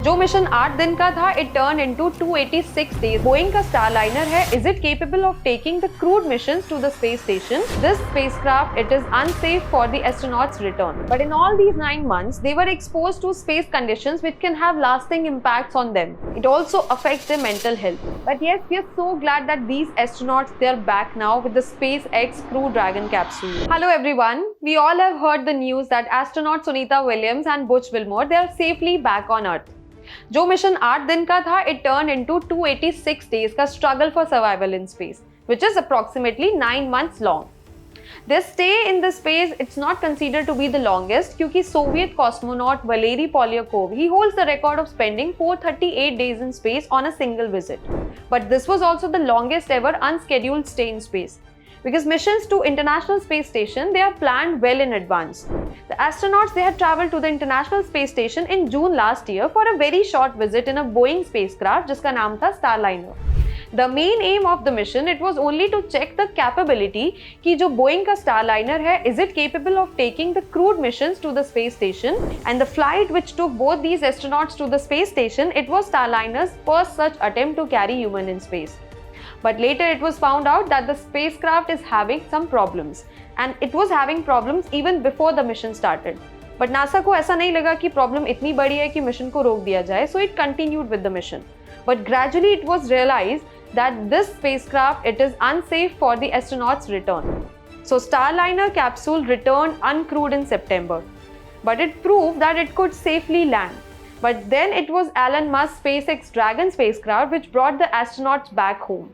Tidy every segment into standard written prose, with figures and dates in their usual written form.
जो मिशन 8 दिन का था, it turned into 286 days. Boeing का स्टारलाइनर है. Is it capable of taking the crewed missions to the space station? This spacecraft, it is unsafe for the astronauts' return. But in all these 9 months, they were exposed to space conditions which can have lasting impacts on them. It also affects their mental health. But yes, we are so glad that these astronauts, they are back now with the SpaceX Crew Dragon capsule. Hello everyone. We all have heard the news that astronaut Sunita Williams and Butch Wilmore, they are safely back on Earth. जो mission 8 दिन का था, it turned into 286 days का struggle for survival in space, which is approximately 9 months long. Their stay in the space, it's not considered to be the longest क्योंकि Soviet cosmonaut Valery Polyakov, he holds the record of spending 438 days in space on a single visit. But this was also the longest ever unscheduled stay in space. Because missions to International Space Station, they are planned well in advance. The astronauts, they had traveled to the International Space Station in June last year for a very short visit in a Boeing spacecraft जिसका नाम था Starliner. The main aim of the mission, it was only to check the capability कि जो Boeing का Starliner है, is it capable of taking the crewed missions to the space station? And the flight which took both these astronauts to the space station, it was Starliner's first such attempt to carry human in space. But later it was found out that the spacecraft is having some problems, and it was having problems even before the mission started. But NASA को ऐसा नहीं लगा कि problem इतनी बड़ी है कि mission को रोक दिया जाए, so it continued with the mission. But gradually it was realized that this spacecraft, it is unsafe for the astronauts' return. So Starliner capsule returned uncrewed in September, but it proved that it could safely land. But then it was Elon Musk's SpaceX Dragon spacecraft which brought the astronauts back home.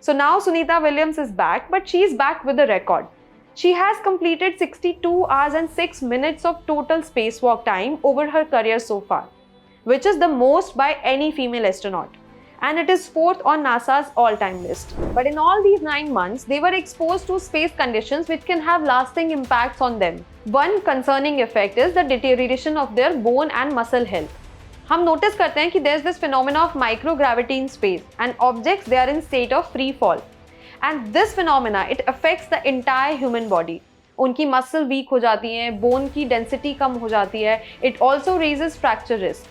So now Sunita Williams is back, but she is back with a record. She has completed 62 hours and 6 minutes of total spacewalk time over her career so far, which is the most by any female astronaut. And it is 4th on NASA's all-time list. But in all these 9 months, they were exposed to space conditions which can have lasting impacts on them. One concerning effect is the deterioration of their bone and muscle health. हम notice करते हैं कि there is this phenomena of microgravity in space and objects, they are in state of free fall. And this phenomena, it affects the entire human body. उनकी muscle week हो जाती हैं, bone की density कम हो जाती है. It also raises fracture risk.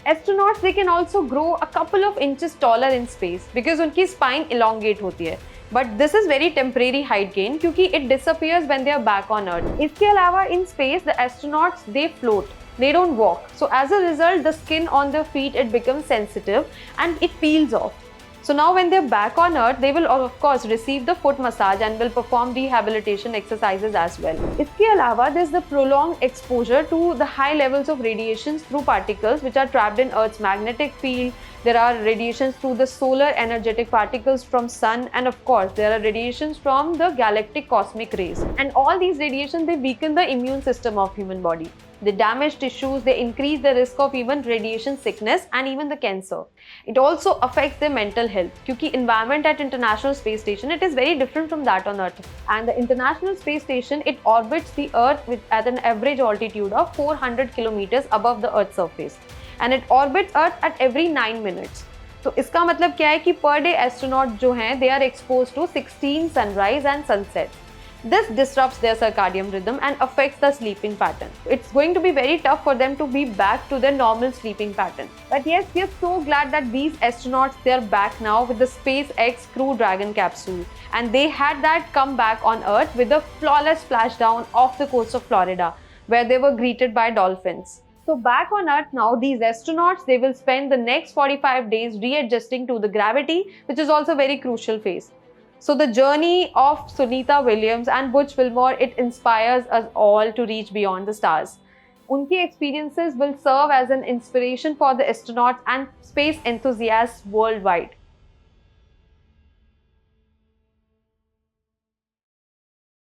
Astronauts, they can also grow a couple of inches taller in space because उनकी spine elongate होती है. But this is very temporary height gain क्योंकि it disappears when they are back on Earth. इसके अलावा in space, the astronauts, they float. They don't walk. So as a result, the skin on their feet, it becomes sensitive and it peels off. So now when they're back on Earth, they will of course receive the foot massage and will perform rehabilitation exercises as well. इसके अलावा, there's the prolonged exposure to the high levels of radiations through particles which are trapped in Earth's magnetic field. There are radiations through the solar energetic particles from sun, and of course there are radiations from the galactic cosmic rays. And all these radiations, they weaken the immune system of human body. They damage tissues, they increase the risk of even radiation sickness and even the cancer. It also affects their mental health क्योंकि environment at International Space Station, it is very different from that on Earth. And the International Space Station, it orbits the Earth at an average altitude of 400 kilometers above the Earth's surface. And it orbits Earth at every 9 minutes. तो इसका मतलब क्या है कि per day astronaut जो हैं, they are exposed to 16 sunrise and sunsets. This disrupts their circadian rhythm and affects the sleeping pattern. It's going to be very tough for them to be back to their normal sleeping pattern. But yes, we are so glad that these astronauts, they are back now with the SpaceX Crew Dragon capsule. And they had that come back on Earth with a flawless splashdown off the coast of Florida, where they were greeted by dolphins. So back on Earth now, these astronauts, they will spend the next 45 days readjusting to the gravity, which is also a very crucial phase. So the journey of Sunita Williams and Butch Wilmore, it inspires us all to reach beyond the stars. उनकी experiences will serve as an inspiration for the astronauts and space enthusiasts worldwide.